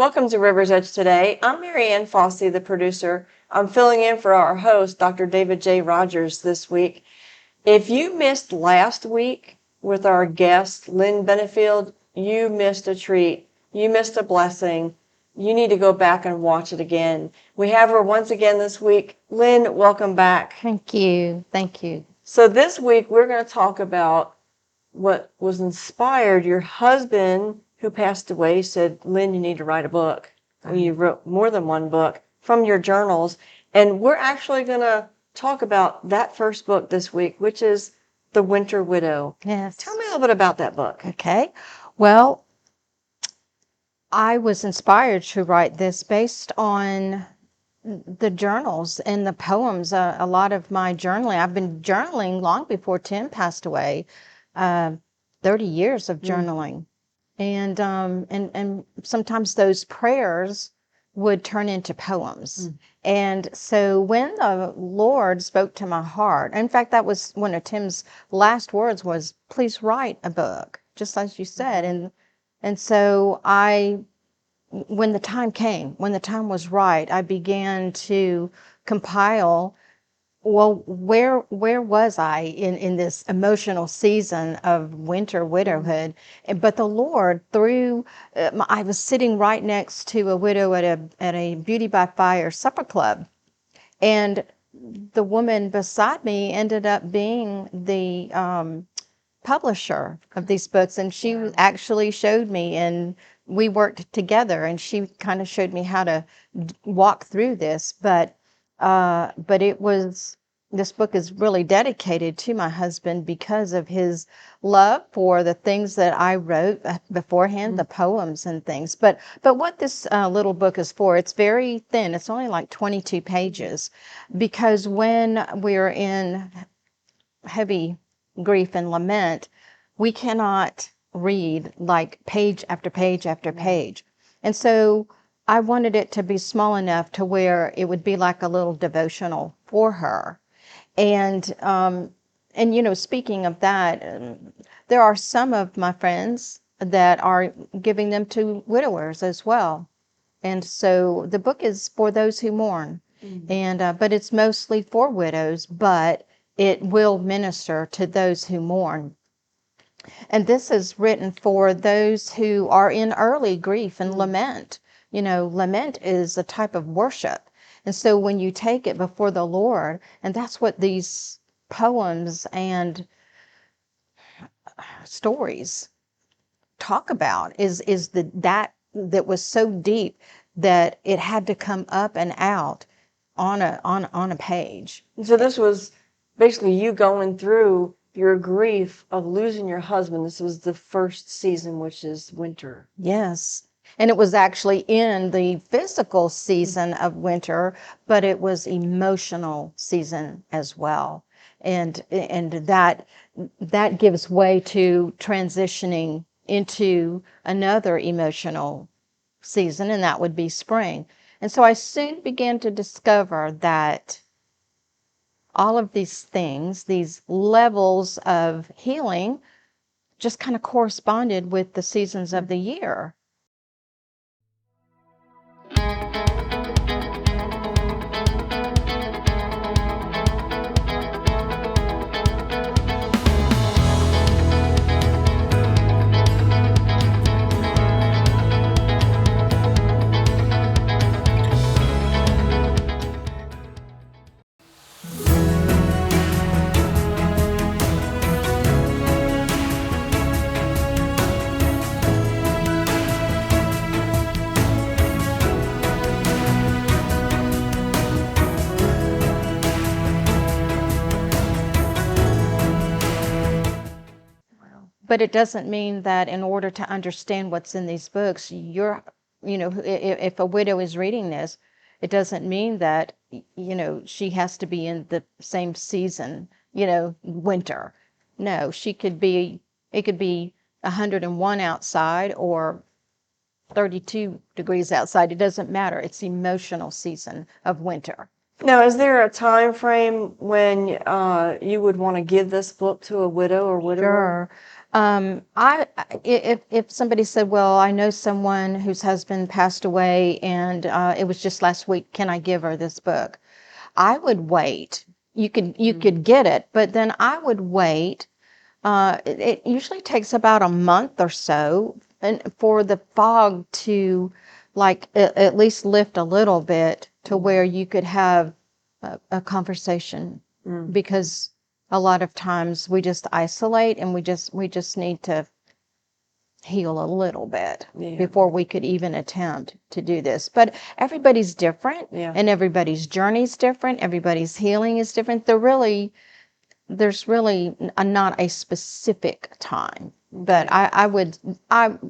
Welcome to River's Edge Today. I'm Mary Ann Fossey, the producer. I'm filling in for our host, Dr. David J. Rogers, this week. If you missed last week with our guest, Lynn Benefield, you missed a treat. You missed a blessing. You need to go back and watch it again. We have her once again this week. Lynn, welcome back. Thank you. Thank you. So this week, we're going to talk about what was inspired. Your husband, who passed away, said, Lynn, you need to write a book. And you wrote more than one book from your journals. And we're actually going to talk about that first book this week, which is The Winter Widow. Yes. Tell me a little bit about that book. Okay. Well, I was inspired to write this based on the journals and the poems. A lot of my journaling, I've been journaling long before Tim passed away, 30 years of journaling. And sometimes those prayers would turn into poems. And so when the Lord spoke to my heart, in fact, that was one of Tim's last words was, please write a book, just as you said. And so when the time came, when the time was right, I began to compile, well, where was I in this emotional season of winter widowhood? But the Lord, I was sitting right next to a widow at a Beauty by Fire supper club, and the woman beside me ended up being the publisher of these books, and she actually showed me, and we worked together, and she kind of showed me how to walk through this. But this book is really dedicated to my husband because of his love for the things that I wrote beforehand, the poems and things. But what this little book is for, it's very thin. It's only like 22 pages, because when we're in heavy grief and lament, we cannot read like page after page after page. And so I wanted it to be small enough to where it would be like a little devotional for her. And speaking of that, there are some of my friends that are giving them to widowers as well. And so the book is for those who mourn. But it's mostly for widows, but it will minister to those who mourn. And this is written for those who are in early grief and lament. Lament is a type of worship. And so when you take it before the Lord, and that's what these poems and stories talk about, is that was so deep that it had to come up and out on a page. So this was basically you going through your grief of losing your husband. This was the first season, which is winter. Yes. And it was actually in the physical season of winter, but it was emotional season as well. And that gives way to transitioning into another emotional season, and that would be spring. And so I soon began to discover that all of these things, these levels of healing, just kind of corresponded with the seasons of the year. But it doesn't mean that in order to understand what's in these books, if a widow is reading this, it doesn't mean that, she has to be in the same season, winter. No, it could be 101 outside or 32 degrees outside. It doesn't matter. It's the emotional season of winter. Now, is there a time frame when you would want to give this book to a widow or widower? Sure. If somebody said, "Well, I know someone whose husband passed away, and it was just last week. Can I give her this book?" I would wait. You could get it, but then I would wait. It usually takes about a month or so, and for the fog to, like, at least lift a little bit to where you could have a conversation, because a lot of times we just isolate, and we just need to heal a little bit Yeah. before we could even attempt to do this. But everybody's different, Yeah. and everybody's journey's different. Everybody's healing is different. There's really not a specific time, but I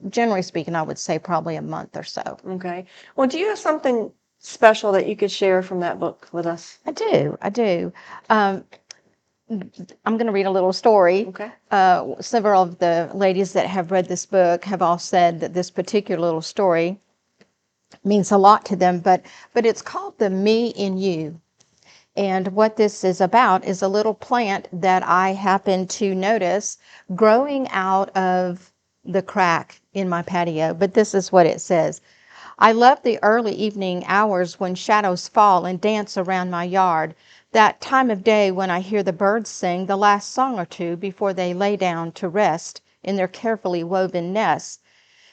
generally speaking, I would say probably a month or so. Okay. Well, do you have something special that you could share from that book with us? I do. I'm going to read a little story. Okay. Several of the ladies that have read this book have all said that this particular little story means a lot to them, but it's called The Me in You. And what this is about is a little plant that I happen to notice growing out of the crack in my patio. But this is what it says. I love the early evening hours when shadows fall and dance around my yard. That time of day when I hear the birds sing the last song or two before they lay down to rest in their carefully woven nests.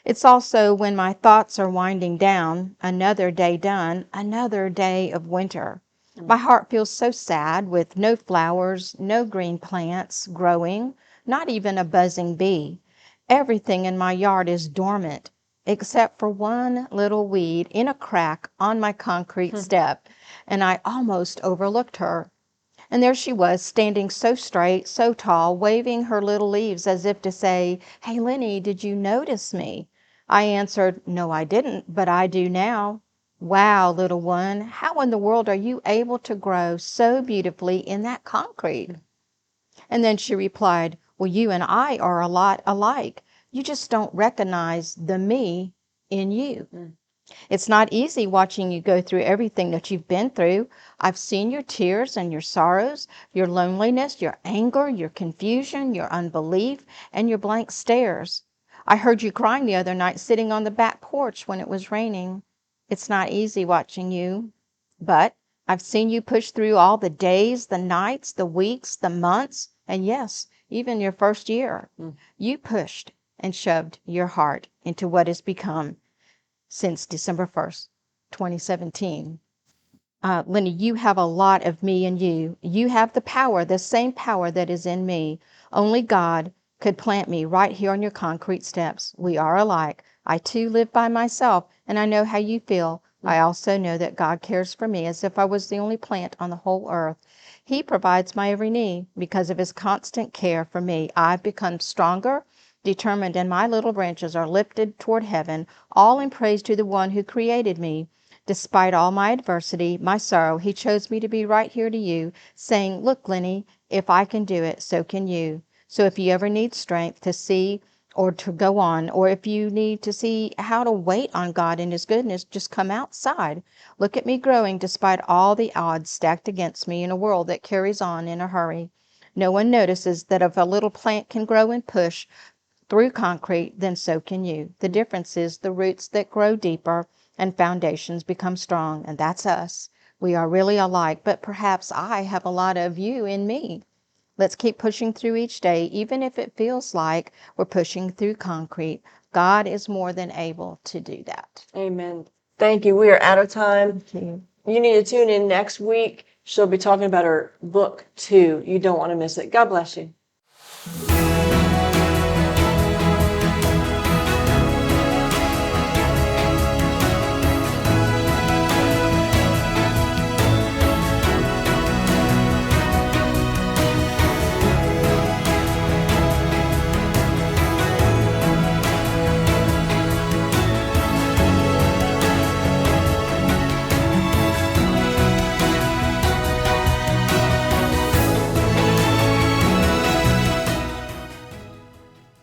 It's also when my thoughts are winding down, another day done, another day of winter. My heart feels so sad with no flowers, no green plants growing, not even a buzzing bee. Everything in my yard is dormant, except for one little weed in a crack on my concrete step, and I almost overlooked her. And there she was, standing so straight, so tall, waving her little leaves as if to say, "Hey, Lenny, did you notice me?" I answered, "No, I didn't, but I do now." "Wow, little one, how in the world are you able to grow so beautifully in that concrete?" And then she replied, "Well, you and I are a lot alike. You just don't recognize the me in you. It's not easy watching you go through everything that you've been through. I've seen your tears and your sorrows, your loneliness, your anger, your confusion, your unbelief, and your blank stares. I heard you crying the other night sitting on the back porch when it was raining. It's not easy watching you, but I've seen you push through all the days, the nights, the weeks, the months, and yes, even your first year. You pushed and shoved your heart into what has become since December 1st, 2017. Lenny, you have a lot of me in you. You have the power, the same power that is in me. Only God could plant me right here on your concrete steps. We are alike. I too live by myself, and I know how you feel. I also know that God cares for me as if I was the only plant on the whole earth. He provides my every need. Because of his constant care for me, I've become stronger, determined, and my little branches are lifted toward heaven, all in praise to the one who created me. Despite all my adversity, my sorrow, he chose me to be right here to you, saying, "Look, Lenny, if I can do it, so can you." So if you ever need strength to see or to go on, or if you need to see how to wait on God and his goodness, just come outside. Look at me growing despite all the odds stacked against me in a world that carries on in a hurry. No one notices that if a little plant can grow and push through concrete, then so can you. The difference is the roots that grow deeper and foundations become strong, and that's us. We are really alike, but perhaps I have a lot of you in me. Let's keep pushing through each day, even if it feels like we're pushing through concrete. God is more than able to do that. Amen. Thank you. We are out of time. Thank you. You need to tune in next week. She'll be talking about her book 2. You don't want to miss it. God bless you.